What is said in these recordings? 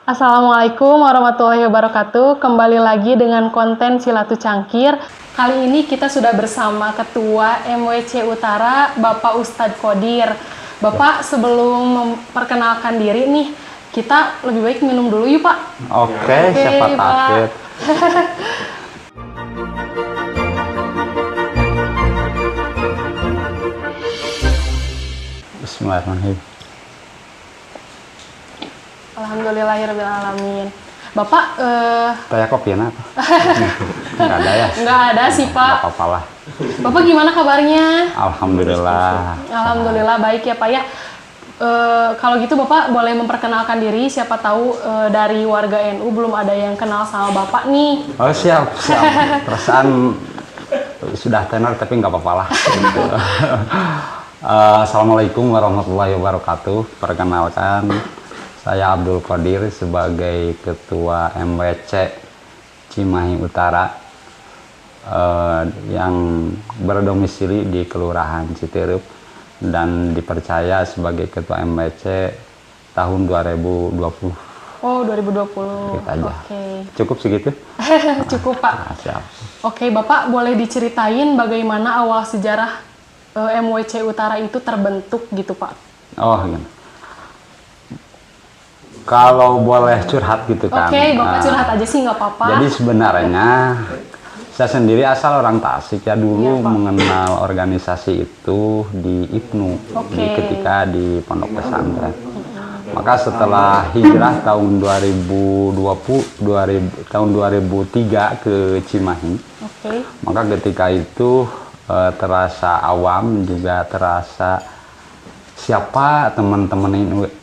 Assalamualaikum warahmatullahi wabarakatuh. Kembali lagi dengan konten Silatu Cangkir. Kali ini kita sudah bersama Ketua MWC Utara, Bapak Ustadz Qodir. Bapak, sebelum memperkenalkan diri nih, kita lebih baik minum dulu yuk, Pak. Oke, siapa takut. Bismillahirrahmanirrahim. Alhamdulillahirrahmanirrahim. Bapak, Kayak kopi enak. Nggak ada ya? nggak ada sih, Nggak Pak. apa-apa lah. Bapak gimana kabarnya? Alhamdulillah. Alhamdulillah baik ya, Pak ya. Kalau gitu Bapak boleh memperkenalkan diri, siapa tahu dari warga NU belum ada yang kenal sama Bapak nih. Oh siap, siap. Perasaan sudah tenor tapi nggak apa-apa lah. Assalamualaikum warahmatullahi wabarakatuh. Perkenalkan, saya Abdul Qodir sebagai Ketua MWC Cimahi Utara yang berdomisili di Kelurahan Citerup dan dipercaya sebagai Ketua MWC tahun 2020. Oh, 2020. Gitu aja. Oke. Cukup segitu? Cukup, Pak. Nah, siap. Oke, Bapak boleh diceritain bagaimana awal sejarah MWC Utara itu terbentuk gitu, Pak? Oh, gini. Kalau boleh curhat gitu kan. Oke, Bapak curhat aja sih nggak apa-apa. Jadi sebenarnya saya sendiri asal orang Tasik ya, dulu Iya, Pak. mengenal organisasi itu di IPNU, Oke. ketika di Pondok Pesantren. Maka setelah hijrah tahun 2003 ke Cimahi, Oke. maka ketika itu terasa awam, juga terasa siapa teman-teman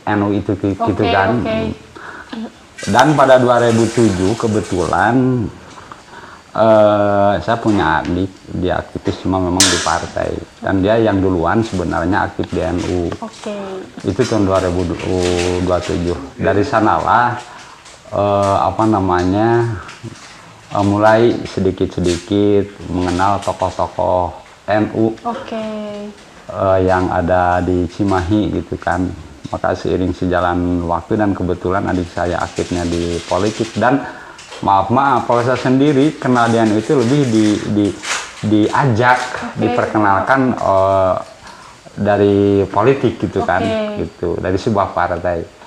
NU itu gitu Oke, kan. oke. Dan pada 2007 kebetulan saya punya adik, dia aktivis cuma memang di partai, dan dia yang duluan sebenarnya aktif di NU. Oke. Itu tahun 2027. Dari sanalah mulai sedikit-sedikit mengenal tokoh-tokoh NU Oke. yang ada di Cimahi gitu kan. Maka seiring sejalan waktu dan kebetulan adik saya aktifnya di politik, dan maaf kalau saya sendiri kenal dia itu lebih diajak, diperkenalkan dari politik gitu kan, gitu, dari sebuah partai.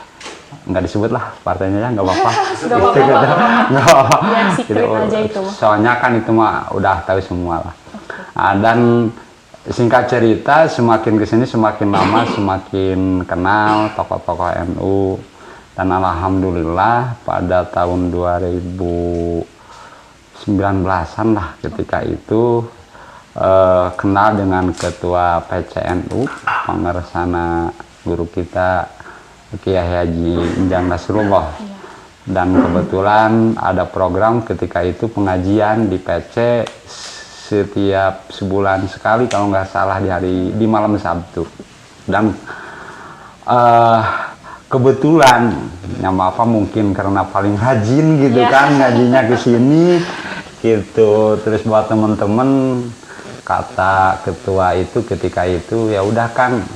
Nggak disebut lah partainya ya, nggak apa-apa. Nggak apa-apa, Gitu, nggak apa-apa. nggak apa-apa. Biar secret aja itu mah. Soalnya kan itu mah udah tahu semua lah. Nah, dan singkat cerita, semakin kesini semakin lama semakin kenal tokoh-tokoh NU, dan alhamdulillah pada tahun 2019-an lah ketika itu kenal dengan Ketua PCNU, Pengersana guru kita Kiai Haji Injang Nasrullah. Dan kebetulan ada program ketika itu pengajian di PC setiap sebulan sekali kalau nggak salah di malam Sabtu. Dan kebetulan mungkin karena paling rajin gitu kan ngajinya ke sini gitu. Terus buat temen-temen, kata ketua itu ketika itu, ya udah Kang,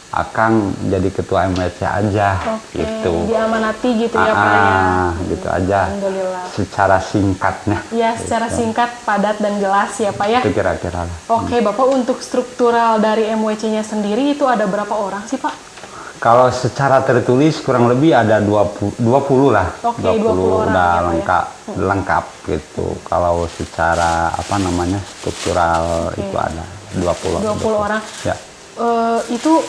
Akang jadi ketua MWC aja. Oke, gitu. diamanati gitu ya, Pak ya. Gitu aja. Alhamdulillah. Secara singkatnya. Ya, secara singkat, padat, dan jelas ya, Pak ya. Itu kira-kira. Oke, Bapak, untuk struktural dari MWC-nya sendiri itu ada berapa orang sih, Pak? Kalau secara tertulis kurang lebih ada 20 lah. Oke, 20 orang udah ya, Pak, ya. lengkap gitu. Kalau secara struktural itu ada 20. 20 orang. Ya. Itu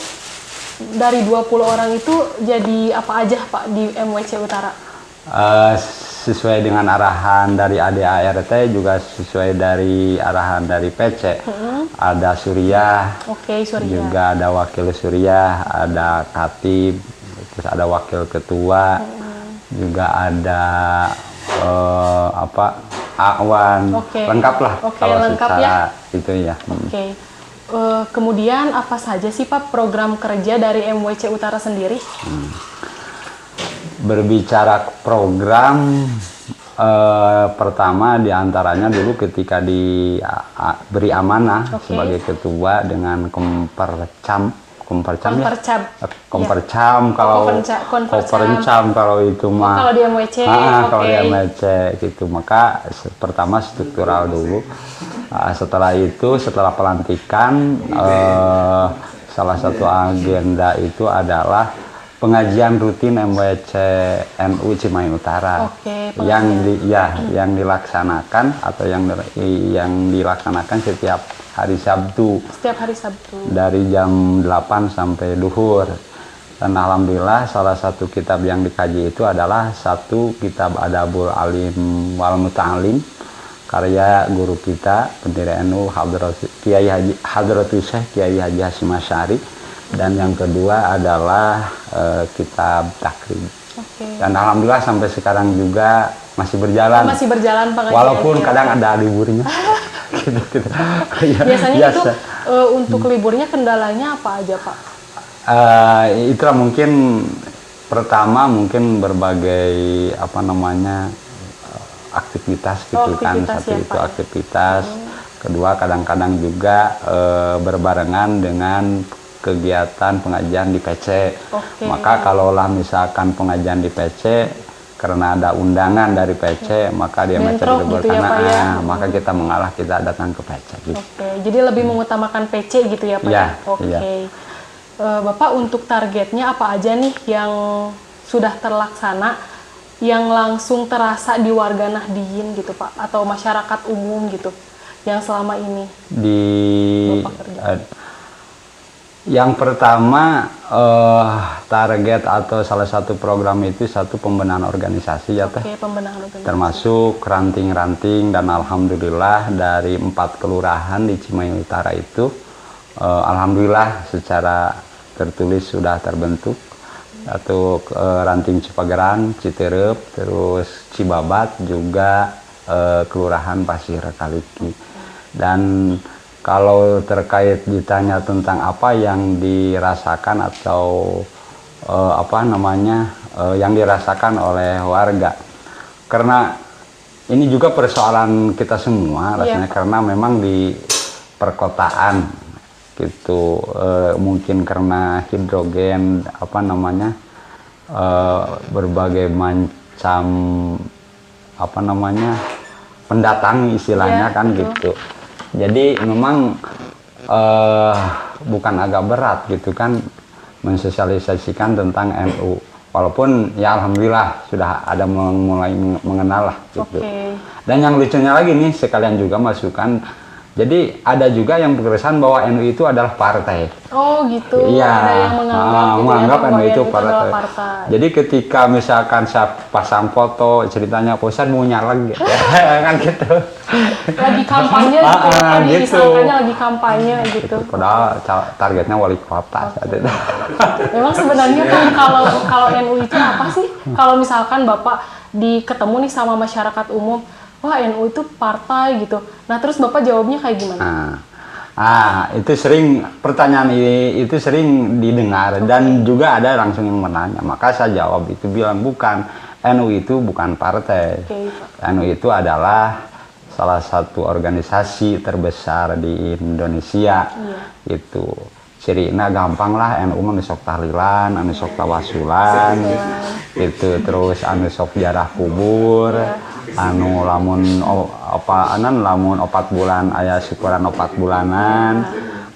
dari 20 orang itu jadi apa aja, Pak, di MWC Utara? Sesuai dengan arahan dari ADART, juga sesuai dari arahan dari PC. Ada Suriah, Oke, Suriah. juga ada wakil Suriah, ada Katib, terus ada wakil ketua, juga ada Awan. Oke. Lengkap lah. Oke, kalau lengkap secara ya. itu ya. Oke. Kemudian apa saja sih, Pak, program kerja dari MWC Utara sendiri? Berbicara program, pertama diantaranya dulu ketika diberi amanah sebagai ketua dengan Kompercam Kompercam ya. Konvercap. Kompercam kalau Kompercam kalau itu mah. Kalau di MWC. Kalau di MWC gitu. Maka pertama struktural dulu. Setelah itu, setelah pelantikan, salah satu agenda itu adalah pengajian rutin MWC NU Cimahi Utara. Yang dilaksanakan atau yang dilaksanakan setiap hari Sabtu. Setiap hari Sabtu. Dari jam 8 sampai duhur. Dan alhamdulillah salah satu kitab yang dikaji itu adalah satu kitab Adabul Alim wal Muta'alim karya guru kita pendiri NU Hadratus Syekh Kiai Haji Hasyim Asy'ari. Dan yang kedua adalah kitab takrim. Dan alhamdulillah sampai sekarang juga masih berjalan. Masih berjalan pengajian. Walaupun kadang ada liburnya. gitu. Biasanya itu untuk liburnya kendalanya apa aja Pak? Itulah mungkin pertama mungkin berbagai aktivitas gitu kan. Satu itu aktivitas. Kedua kadang-kadang juga berbarengan dengan kegiatan pengajian di PC. Maka kalaulah misalkan pengajian di PC karena ada undangan dari PC, maka dia macam gitu ya, maka kita mengalah, kita datang ke PC gitu. Jadi lebih mengutamakan PC gitu ya Pak ya? Bapak untuk targetnya apa aja nih yang sudah terlaksana yang langsung terasa di warga Nahdien gitu Pak, atau masyarakat umum gitu yang selama ini Bapak kerja? Yang pertama target atau salah satu program itu satu pembenahan organisasi ya Teh. Pembenahan organisasi. Termasuk ranting-ranting, dan alhamdulillah dari 4 kelurahan di Cimahi Utara itu alhamdulillah secara tertulis sudah terbentuk. Satu ranting Cipageran, Citerep, terus Cibabat, juga kelurahan Pasir Kaliki. Dan kalau terkait ditanya tentang apa yang dirasakan atau yang dirasakan oleh warga, karena ini juga persoalan kita semua rasanya, karena memang di perkotaan gitu, mungkin karena hidrogen berbagai macam pendatang istilahnya kan gitu. Jadi memang bukan agak berat gitu kan mensosialisasikan tentang NU. Walaupun ya alhamdulillah sudah ada mulai mengenal lah gitu. Dan yang lucunya lagi nih, sekalian juga masukan. Jadi ada juga yang berkesan bahwa NU itu adalah partai. Oh gitu. Iya. Ada yang menganggap NU itu partai. Jadi ketika misalkan saya pasang foto ceritanya Ustadz mau nyalek kan gitu. Lagi kampanye gitu. Lagi kampanye gitu. Padahal targetnya wali kota saat itu. Memang sebenarnya kan kalau NU itu apa sih? Kalau misalkan Bapak ketemu nih sama masyarakat umum, wah NU itu partai gitu. Nah terus Bapak jawabnya kayak gimana? Itu pertanyaan itu sering didengar dan juga ada langsung yang menanya. Maka saya jawab itu bilang bukan, NU itu bukan partai. NU itu adalah salah satu organisasi terbesar di Indonesia. Itu cirina gampang lah, NU anu sok tahlilan, anu sok tawasulan, itu terus anu sok jarah kubur. Anu lamun opat bulan aya syukuran 4 bulanan,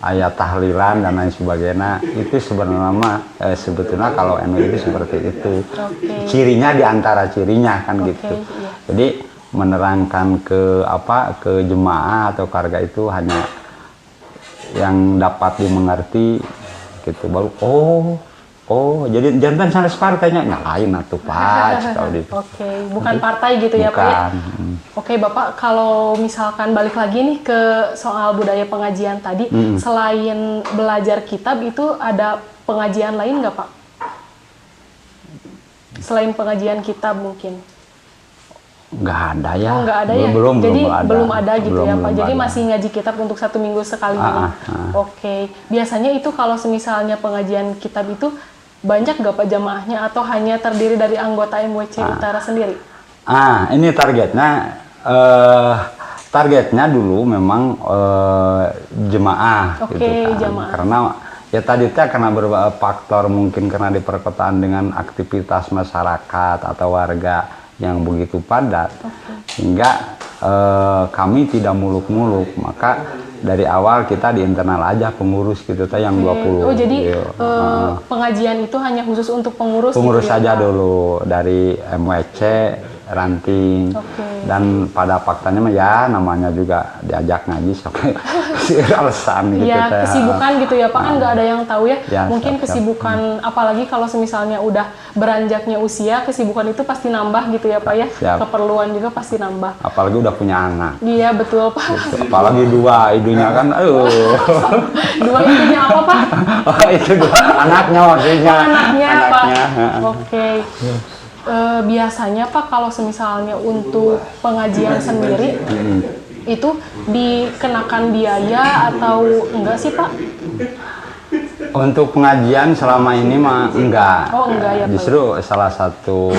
aya tahlilan dan lain sebagainya. Itu sebenarnya sebetulnya kalau NU itu seperti itu. Cirinya diantara cirinya kan gitu. Jadi menerangkan ke jemaah atau warga itu hanya yang dapat dimengerti gitu, baru jadi jantan sanes partainya lain atuh Pak. Bukan partai gitu ya Pak. Bapak, kalau misalkan balik lagi nih ke soal budaya pengajian tadi, selain belajar kitab itu ada pengajian lain nggak Pak? Selain pengajian kitab mungkin? Nggak ada ya. Nggak ada ya? Jadi belum ada gitu ya Pak? Jadi masih ngaji kitab untuk 1 minggu sekali ini? Biasanya itu kalau misalnya pengajian kitab itu banyak nggak Pak jamaahnya, atau hanya terdiri dari anggota MWC Utara sendiri? Ini targetnya dulu memang jemaah gitu kan. Karena Ya tadi teh karena beberapa faktor, mungkin karena di perkotaan dengan aktivitas masyarakat atau warga yang begitu padat, sehingga kami tidak muluk-muluk. Maka dari awal kita di internal aja pengurus gitu teh yang 20. Oh jadi gitu. pengajian itu hanya khusus untuk pengurus Pengurus gitu ya, saja Pak? dulu dari MWC, ranting, dan pada faktanya mah ya namanya juga diajak ngaji sampai alasan gitu Ya teh. kesibukan gitu ya Pak, kan nggak ada yang tahu ya. Ya, Mungkin siap-siap. kesibukan, apalagi kalau misalnya udah beranjaknya usia, kesibukan itu pasti nambah gitu ya Pak ya. Siap. Keperluan juga pasti nambah. Apalagi udah punya anak. Iya betul Pak. Apalagi dua, idunya kan, Dua itunya apa Pak? oh, itu dua anaknya maksudnya. Anaknya Pak. Anaknya. Oke. Biasanya Pak kalau misalnya untuk pengajian sendiri itu dikenakan biaya atau enggak sih Pak? Untuk pengajian selama ini mah enggak. Oh, enggak ya, Pak. Justru salah satu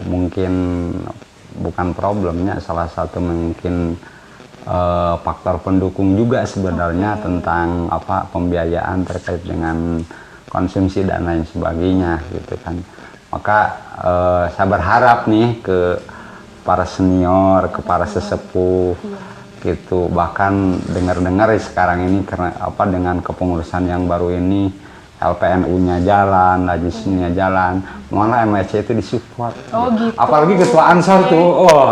mungkin bukan problemnya, salah satu mungkin faktor pendukung juga sebenarnya tentang apa pembiayaan terkait dengan konsumsi dan lain sebagainya gitu kan. Maka saya berharap nih ke para senior, ke para sesepuh gitu, bahkan dengar-dengar sekarang ini karena apa dengan kepengurusan yang baru ini LPNU-nya jalan, Lajisnya jalan, malah MWC itu disupport. Oh, gitu. Apalagi ketua Ansor tuh,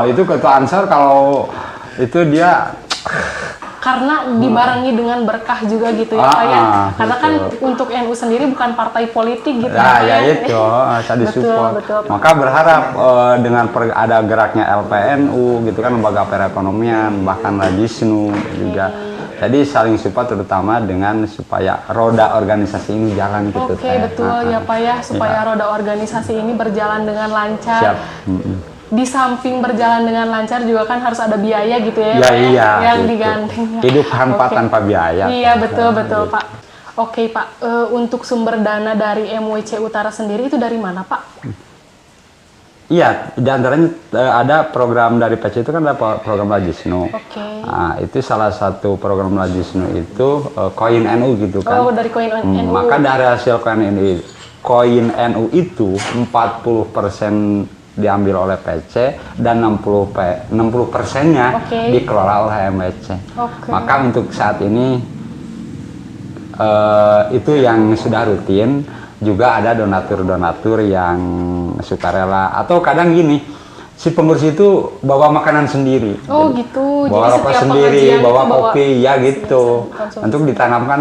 itu ketua Ansor kalau itu dia Karena dibarengi dengan berkah juga gitu ya Pak ya. Karena kan untuk NU sendiri bukan partai politik gitu nah, Pak ya itu saya disupport. Betul, Pak. Maka berharap dengan ada geraknya LPNU gitu kan, lembaga perekonomian, bahkan Lajisnu juga. Jadi saling support terutama dengan supaya roda organisasi ini jalan gitu. Oke, betul ya Pak ya, supaya roda organisasi ini berjalan dengan lancar. Siap. Di samping berjalan dengan lancar juga kan harus ada biaya gitu ya, Ya, Pak ya, iya, yang gitu. digandeng. Hidup hampa Oke. tanpa biaya. Iya betul Pak. Oke Pak, untuk sumber dana dari MWC Utara sendiri itu dari mana Pak? Iya, di antaranya ada program dari PC itu kan ada program Lajisnu. Oke. Nah, itu salah satu program Lajisnu itu koin NU gitu kan. Oh, dari koin NU. Maka dari hasil koin NU itu 40% diambil oleh PC dan 60%-nya Oke. dikelola oleh MWC. Oke. Maka untuk saat ini itu yang sudah rutin. Juga ada donatur-donatur yang sukarela atau kadang gini, si pengurus itu bawa makanan sendiri. Oh gitu. Bawa Jadi rokok setiap sendiri, pengajian bawa itu kopi, ya gitu. konsumsi. Untuk ditanamkan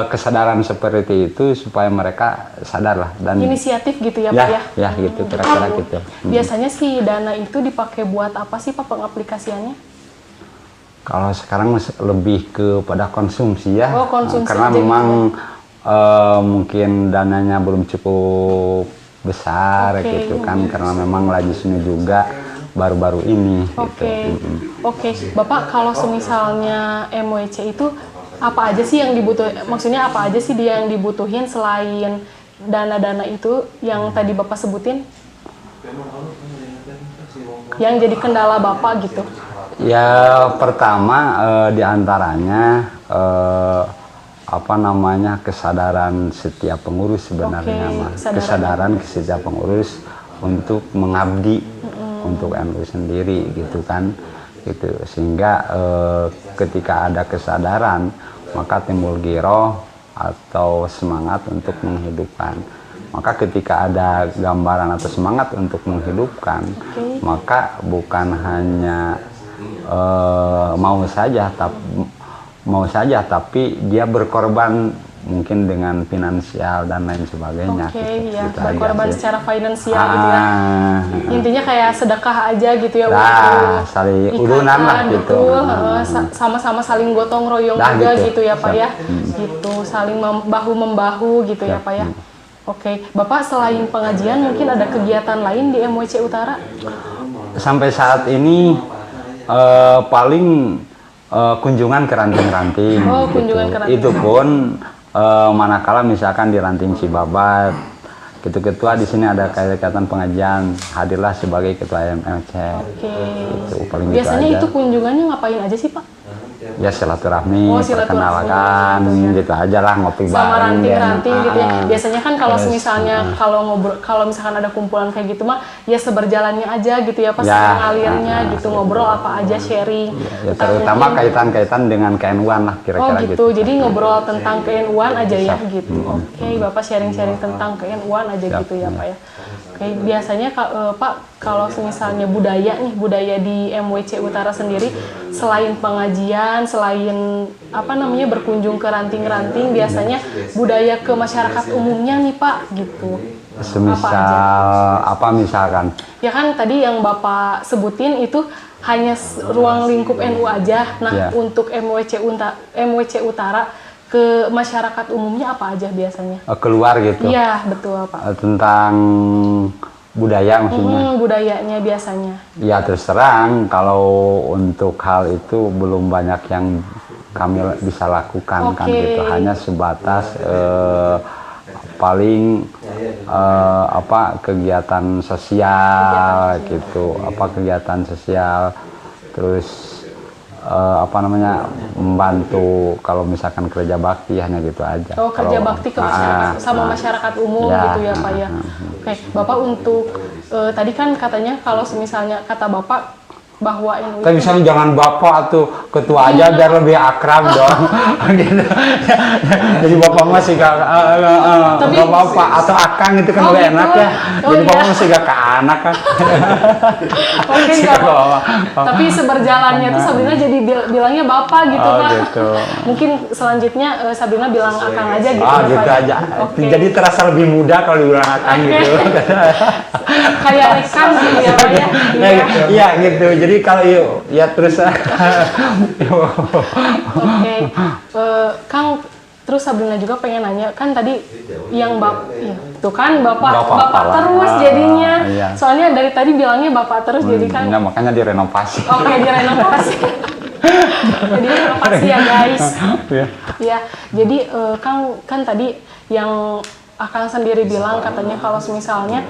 kesadaran seperti itu supaya mereka sadar lah dan Inisiatif gitu ya Pak ya? ya gitu kira-kira gitu. Biasanya si dana itu dipakai buat apa sih Pak pengaplikasiannya? Kalau sekarang lebih kepada konsumsi ya. Oh, konsumsi Karena aja memang mungkin dananya belum cukup besar Oke. gitu kan, karena memang Lajisnu juga baru-baru ini Oke, gitu. oke, Bapak kalau semisalnya MWC itu apa aja sih yang dibutuhin? Maksudnya apa aja sih dia yang dibutuhin selain dana-dana itu yang tadi Bapak sebutin? Yang jadi kendala Bapak gitu? Ya pertama diantaranya apa namanya kesadaran setiap pengurus sebenarnya Oke, mah. kesadaran. Kesadaran setiap pengurus untuk mengabdi untuk NU sendiri gitu kan, gitu sehingga ketika ada kesadaran maka timbul giroh atau semangat untuk menghidupkan. Maka ketika ada gambaran atau semangat untuk menghidupkan, maka bukan hanya mau saja tapi dia berkorban mungkin dengan finansial dan lain sebagainya. Oke, gitu. ya, Gitu aja berkorban sih. secara finansial gitu ya. Intinya kayak sedekah aja gitu ya. Nah, saling urunan lah gitu. Betul, sama-sama saling gotong royong Nah, juga gitu. gitu ya Pak ya. Siap. Gitu, saling bahu-membahu gitu ya Siap. Pak ya. Oke, Bapak selain pengajian mungkin ada kegiatan lain di MWC Utara? Sampai saat ini paling kunjungan ke ranting-ranting. Oh, kunjungan ke ranting. Itu pun manakala misalkan di ranting Cibabat, ketua di sini ada kegiatan pengajian, hadirlah sebagai ketua MLC. Oke. Itu paling Biasanya gitu aja. itu kunjungannya ngapain aja sih Pak? ya silaturahmi, Oh, silaturahmi, perkenalkan gitu aja lah, ngopi sama bareng ranting-ranting gitu ya. Biasanya kan kalau Terus, misalnya kalau ngobrol, kalau misalkan ada kumpulan kayak gitu mah ya seberjalannya aja gitu ya, pas Ya, ngalirnya gitu, ngobrol apa aja, sharing. ya, Tentang terutama mungkin- kaitan-kaitan dengan KNU-an lah Oh kira-kira gitu, jadi ngobrol tentang KNU-an aja ya gitu. Hmm. Oke, Bapak sharing-sharing tentang KNU-an aja Siap, gitu ya Pak ya. Oke, biasanya Pak kalau misalnya budaya nih, budaya di MWC Utara sendiri, selain pengajian, selain apa namanya berkunjung ke ranting-ranting, biasanya budaya ke masyarakat umumnya nih Pak gitu. Semisal apa misalkan? Ya kan tadi yang Bapak sebutin itu hanya ruang lingkup NU aja. Nah, Ya. untuk MWC Utara ke masyarakat umumnya apa aja biasanya? Keluar gitu. Iya, betul Pak. Tentang budaya maksudnya. Budayanya biasanya. Ya terus terang kalau untuk hal itu belum banyak yang kami bisa lakukan kan Oke. gitu, hanya sebatas paling apa kegiatan sosial gitu, apa kegiatan sosial, terus apa namanya membantu kalau misalkan kerja bakti hanya gitu aja. Oh, kerja Kalau- bakti ke masyarakat sama masyarakat umum Ya, gitu ya Pak ya. Oke, Bapak untuk tadi kan katanya kalau misalnya kata Bapak bahwa NU Tapi itu misalnya jangan bapak tuh ketua aja biar lebih akrab dong. Gitu. Jadi bapak masih gak Tapi- bapak atau akang itu kan Oh, lebih gitu. enak ya. Oh, Jadi iya. bapak masih gak ke anak kan. Oke, Si nggak apa-apa. bapak. Tapi seberjalannya tuh Sabrina jadi bilangnya Bapak gitu Oh, Pak. gitu. Mungkin selanjutnya Sabrina bilang Akang aja gitu. Ah ya, gitu Pak. aja. Oke. Jadi terasa lebih muda kalau dibilang akang gitu. Kayak rekan gitu ya Pak ya. Nah, iya gitu. Jadi kalau ya terus Oke. Kang, terus Sabrina juga pengen nanya, kan tadi yang ya, tuh kan Bapak Bapak terus lah. jadinya. Iya. Soalnya dari tadi bilangnya Bapak terus jadi kan. Enggak, makanya direnovasi. Oke, direnovasi. Jadi renovasi ya guys. Iya. Ya, jadi Kang kan tadi yang Akang sendiri bilang katanya kalau misalnya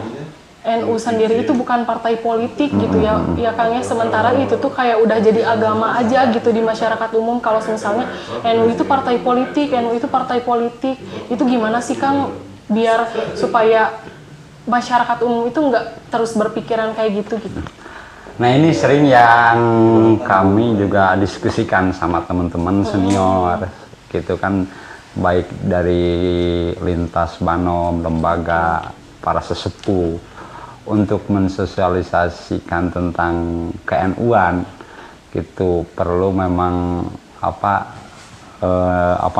NU sendiri itu bukan partai politik gitu ya, ya Kang ya. Sementara itu tuh kayak udah jadi agama aja gitu di masyarakat umum. Kalau misalnya NU itu partai politik, NU itu partai politik, itu gimana sih Kang biar supaya masyarakat umum itu nggak terus berpikiran kayak gitu gitu? Nah ini sering yang kami juga diskusikan sama teman-teman senior gitu kan, baik dari lintas banom, lembaga, para sesepuh untuk mensosialisasikan tentang KNU-an gitu perlu memang apa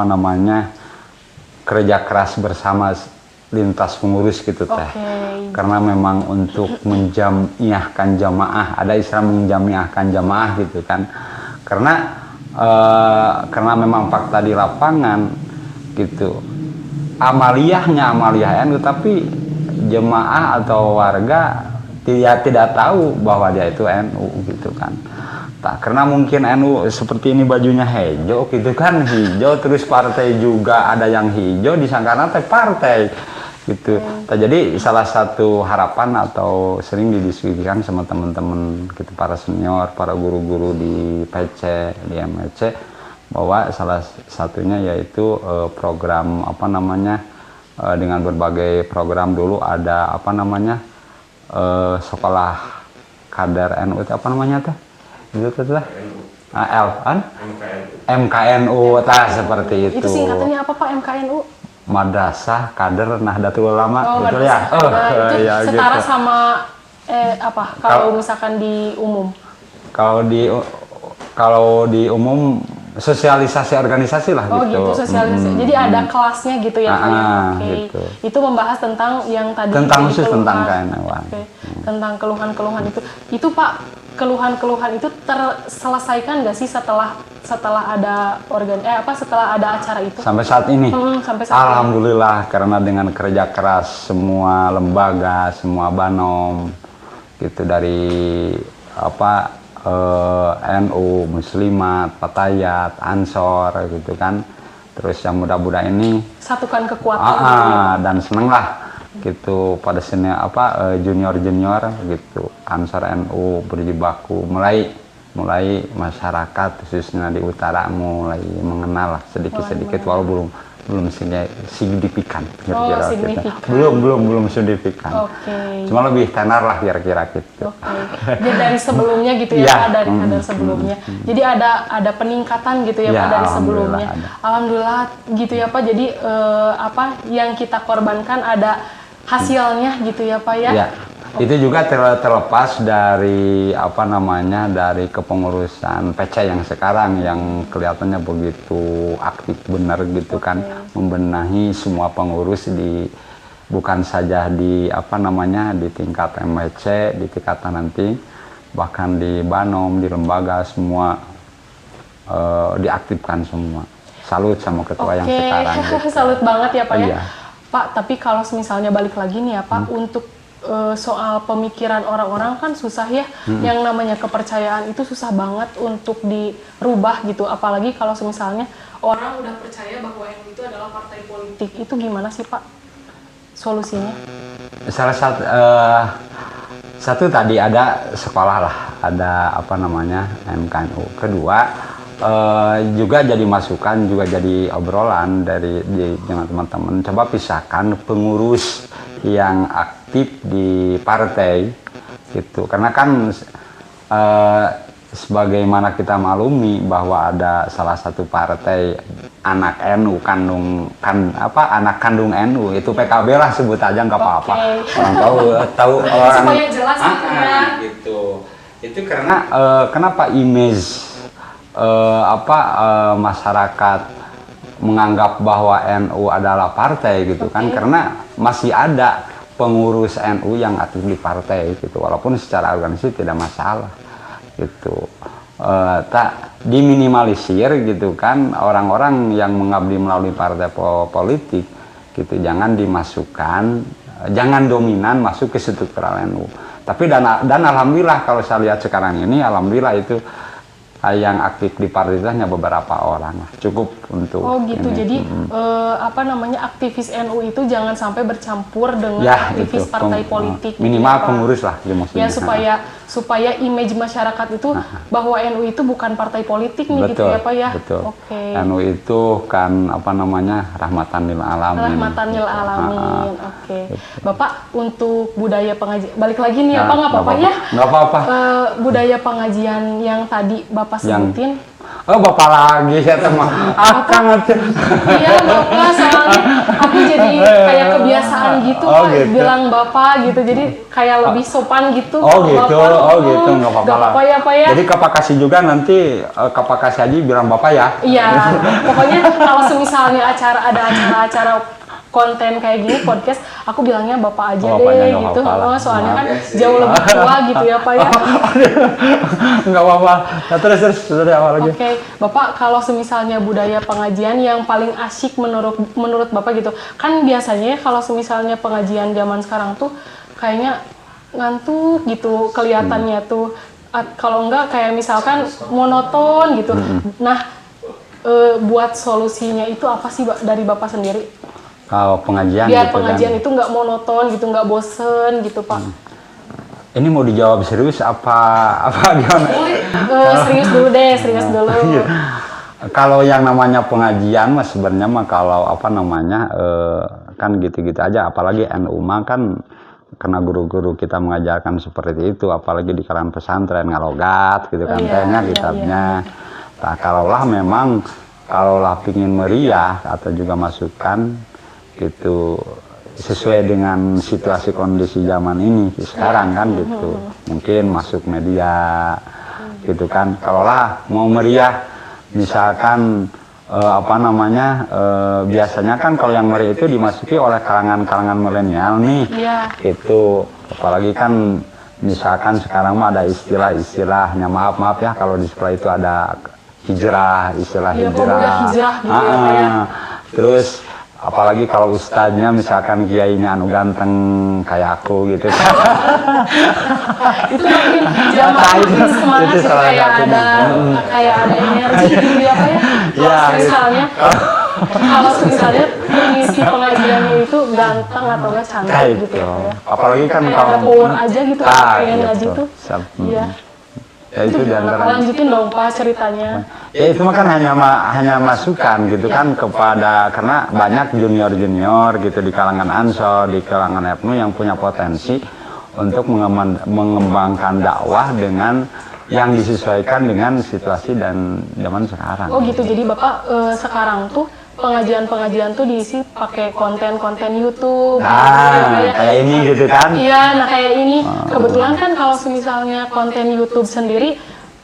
namanya kerja keras bersama lintas pengurus gitu teh. Oke. Karena memang untuk menjamiahkan jamaah, ada istilah menjamiahkan jamaah gitu kan. Karena memang fakta di lapangan gitu. Amaliyahnya amaliyah NU, tapi jemaah atau warga tidak tahu bahwa dia itu NU gitu kan. Karena mungkin NU seperti ini bajunya hijau gitu kan, hijau terus partai juga ada yang hijau disangkana teh partai gitu. Jadi salah satu harapan atau sering didiskusikan sama teman-teman gitu, para senior, para guru-guru di PC, di MWC, bahwa salah satunya yaitu program apa namanya, dengan berbagai program. Dulu ada apa namanya, sekolah kader NU itu apa namanya teh? Itu lah. MKNU tah seperti itu. Itu singkatannya apa Pak, MKNU? Madrasah Kader Nahdlatul Ulama, Oh, betul Madrasah ya? Kader. Itu ya setara gitu. sama apa? Kalau misalkan di umum? Kalau di umum sosialisasi organisasi lah Oh gitu. gitu, sosialisasi. Jadi ada kelasnya gitu ya Pak ya? Oke. gitu. Itu membahas tentang yang tadi Tentang jadi khusus tentang keluhan. KNU-an. Oke. Tentang keluhan-keluhan itu. Itu Pak, keluhan-keluhan itu terselesaikan nggak sih setelah ada setelah ada acara itu? Sampai saat ini, Sampai saat ini. alhamdulillah, karena dengan kerja keras semua lembaga, semua banom gitu, dari NU, Muslimat, Fatayat, Ansor gitu kan. Terus yang muda-muda ini Satukan kekuatan. dan seneng lah gitu pada seni junior-junior gitu. Ansor NU berjibaku mulai mulai masyarakat khususnya di utara mulai mengenal lah sedikit-sedikit, walau belum signifikan kira-kira. Belum signifikan. Cuma lebih tenar lah kira-kira gitu. Jadi dari sebelumnya gitu ya, Pak, dari kadar sebelumnya. Jadi ada peningkatan gitu ya, Pak, dari sebelumnya. Alhamdulillah gitu ya, Pak. Jadi apa yang kita korbankan ada hasilnya gitu ya, Pak ya. Itu juga terlepas dari dari kepengurusan PC yang sekarang yang kelihatannya begitu aktif benar gitu kan, membenahi semua pengurus bukan saja di di tingkat MWC, di tingkatan nanti bahkan di Banom, di lembaga semua diaktifkan semua. Salut sama ketua yang sekarang. Gitu. Salut banget ya, Pak ya. Pak, tapi kalau misalnya balik lagi nih ya, Pak, untuk soal pemikiran orang-orang kan susah ya, yang namanya kepercayaan itu susah banget untuk dirubah gitu, apalagi kalau misalnya orang udah percaya bahwa NU itu adalah partai politik. Itu gimana sih, Pak, solusinya? Salah satu tadi ada sekolah lah, ada MKNU. Kedua juga jadi masukan, juga jadi obrolan dengan teman-teman, coba pisahkan pengurus yang aktif di partai gitu, karena kan sebagaimana kita maklumi bahwa ada salah satu partai anak NU anak kandung NU itu PKB lah, sebut aja nggak apa-apa. Orang tahu orang supaya jelas gitu ya. Gitu. Itu karena kenapa image masyarakat menganggap bahwa NU adalah partai gitu kan, karena masih ada pengurus NU yang aktif di partai gitu, walaupun secara organisasi tidak masalah gitu. Tak diminimalisir gitu kan, orang-orang yang mengabdi melalui partai politik gitu, jangan dimasukkan, jangan dominan masuk ke struktural NU. Tapi dan alhamdulillah kalau saya lihat sekarang ini, alhamdulillah itu yang aktif di partai itu hanya beberapa orang, cukup untuk gitu. ini. Jadi aktivis NU itu jangan sampai bercampur dengan aktivis partai politik minimal gitu, pengurus lah maksudnya. Ya supaya image masyarakat itu bahwa NU itu bukan partai politik nih. Betul, gitu ya, Pak ya. Betul. NU itu kan rahmatan lil alamin. Rahmatan lil alamin. Bapak, untuk budaya pengajian, balik lagi nih ya, Pak, nggak apa-apa ya? Nggak apa-apa. Budaya pengajian yang tadi Bapak sebutin. Bapak lagi ya teman. Iya, Bapak, soalnya aku jadi kayak kebiasaan gitu, Pak, bilang Bapak gitu, jadi kayak lebih sopan gitu. Gitu, nggak apa-apa ya, Pak ya. Jadi Kapak kasih juga nanti Kapak kasih aja bilang Bapak ya. Iya, pokoknya kalau misalnya ada acara konten kayak gini, podcast, aku bilangnya Bapak aja deh gitu. Soalnya kan jauh lebih tua gitu ya, Pak ya. Nggak apa-apa. Nah, terus dari awal lagi. Bapak, kalau misalnya budaya pengajian yang paling asyik menurut Bapak gitu, kan biasanya kalau misalnya pengajian zaman sekarang tuh kayaknya ngantuk gitu kelihatannya tuh. Kalau enggak kayak misalkan monoton gitu. Nah, buat solusinya itu apa sih dari Bapak sendiri? Kalau pengajian biar gitu pengajian itu nggak monoton gitu, nggak bosen gitu, Pak. Ini mau dijawab serius apa gimana? Serius dulu deh, serius dulu. Kalau yang namanya pengajian mas sebenarnya mah kalau kan gitu-gitu aja, apalagi NU mah kan karena guru-guru kita mengajarkan seperti itu, apalagi di kalangan pesantren ngalogat gitu kan, kitabnya. Nah, kalaulah pingin meriah atau juga masukan gitu sesuai dengan situasi kondisi zaman ini sekarang kan gitu, mungkin masuk media gitu kan. Kalaulah mau meriah misalkan biasanya kan kalau yang meriah itu dimasuki oleh kalangan milenial nih. Itu apalagi kan misalkan sekarang mah ada istilahnya, maaf ya kalau di sekolah itu ada istilah hijrah gitu ya. Terus apalagi kalau ustadznya misalkan kiainya anu ganteng kayak aku gitu. Itu mungkin zaman semangat itu kayak ada energi gitu ya, Pak ya. Misalnya kalau misalnya mengisi pengajiannya itu ganteng atau enggak cantik gitu ya. Apalagi kan kalau power aja gitu pengen ngaji tuh. Iya. Ya itu diantara. Lanjutin dong Pak ceritanya. Ya itu mah kan hanya masukan gitu kan kepada, karena banyak junior gitu di kalangan Ansor, di kalangan FNU yang punya potensi untuk mengembangkan dakwah dengan yang disesuaikan dengan situasi dan zaman sekarang. Oh gitu, jadi Bapak sekarang tuh pengajian-pengajian tuh diisi pakai konten-konten YouTube. Kayak ini gitu kan? Iya, nah kayak ini. Kebetulan kan kalau misalnya konten YouTube sendiri,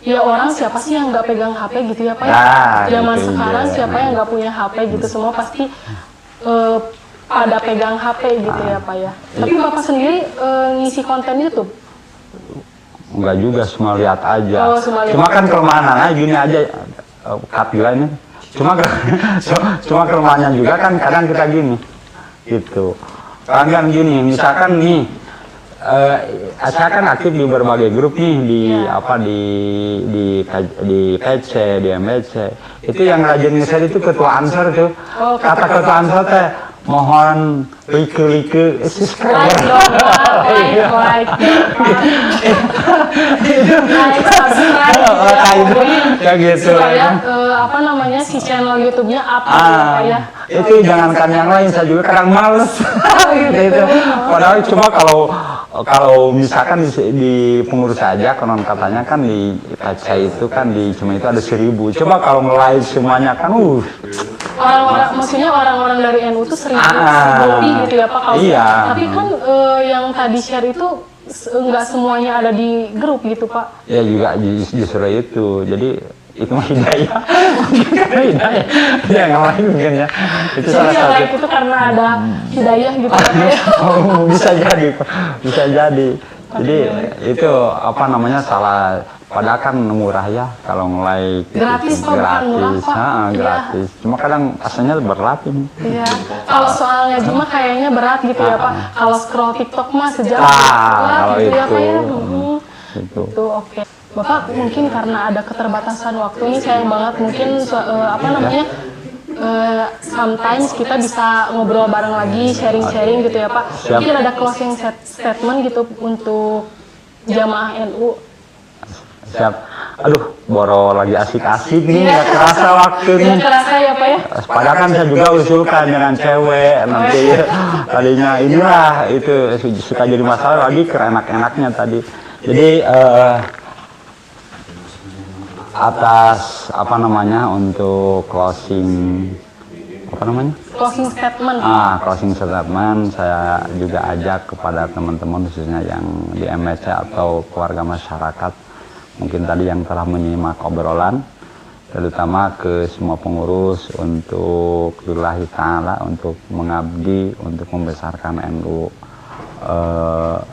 ya orang siapa sih yang nggak pegang HP gitu ya Pak? Zaman gitu sekarang siapa yang nggak punya HP gitu, semua pasti pada pegang HP gitu ya Pak ya. Tapi Bapak sendiri ngisi konten YouTube? Enggak juga, cuma lihat aja. Cuma kan kelemahan aja gini aja, ini. Cuma kelemahannya juga kan kadang kita gini, gitu. Kadang gini, misalkan nih, saya kan aktif di berbagai grup nih di PC, di MBC. Itu yang rajin nge-share itu ketua Ansor tuh. Kata ketua Ansor teh, mohon like subscribe. Kayak gitu. Supaya apa namanya si channel YouTube-nya apa ya? Itu jangankan yang lain, saya juga kadang males. Gitu. Padahal cuma kalau misalkan di pengurus saja, konon katanya kan di kaca itu kan di cuma itu ada 1000. Coba kalau nge-live semuanya kan maksudnya orang-orang dari NU itu 1000 lebih gitu ya Pak kalau. Iya. Tapi kan yang tadi share itu enggak semuanya ada di grup gitu Pak. Ya juga justru itu. Jadi itu mah hidayah. Hidayah. Yang lain mungkin ya. Itu salah satu. Yang itu karena ada hidayah gitu Pak. Bisa jadi, Pak. Bisa jadi. Jadi itu apa namanya salah. Padahal kan murah ya kalau mulai gratis Pak, bukan murah Pak. Gratis. Cuma kadang rasanya berat ini. Iya. Kalau soal ngaji mah kayaknya berat gitu ya Pak. Kalau scroll TikTok mah sejam kalau gitu ya Pak ya. Itu oke. Bapak mungkin karena ada keterbatasan waktu ini sayang banget mungkin apa namanya sometimes kita bisa ngobrol bareng lagi, sharing-sharing gitu ya Pak. Mungkin ada closing statement gitu untuk jamaah NU. Siap. Aduh, boro lagi asik-asik nih, nggak kerasa waktunya. Nggak kerasa ya Pak ya? Padahal kan saya juga usulkan dengan cewek nanti tadinya inilah itu suka jadi masalah lagi kerenak-enaknya tadi. Jadi atas apa namanya untuk closing statement. Closing statement saya juga ajak kepada teman-teman khususnya yang di MBC atau keluarga masyarakat, mungkin tadi yang telah menyimak obrolan, terutama ke semua pengurus untuk lillahi ta'ala, untuk mengabdi, untuk membesarkan NU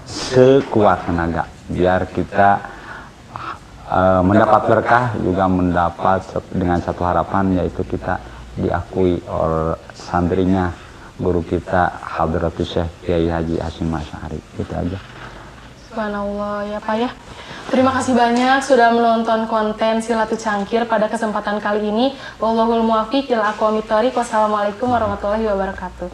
sekuat tenaga, biar kita mendapat berkah, juga mendapat dengan satu harapan, yaitu kita diakui oleh santrinya guru kita Hadratus Syekh Kiai Haji Hasyim Asy'ari. Itu aja. Subhanallah ya Pak ya. Terima kasih banyak sudah menonton konten Silatu Cangkir pada kesempatan kali ini. Wallahul muwaffiq ila aqwamit thoriq. Wassalamualaikum warahmatullahi wabarakatuh.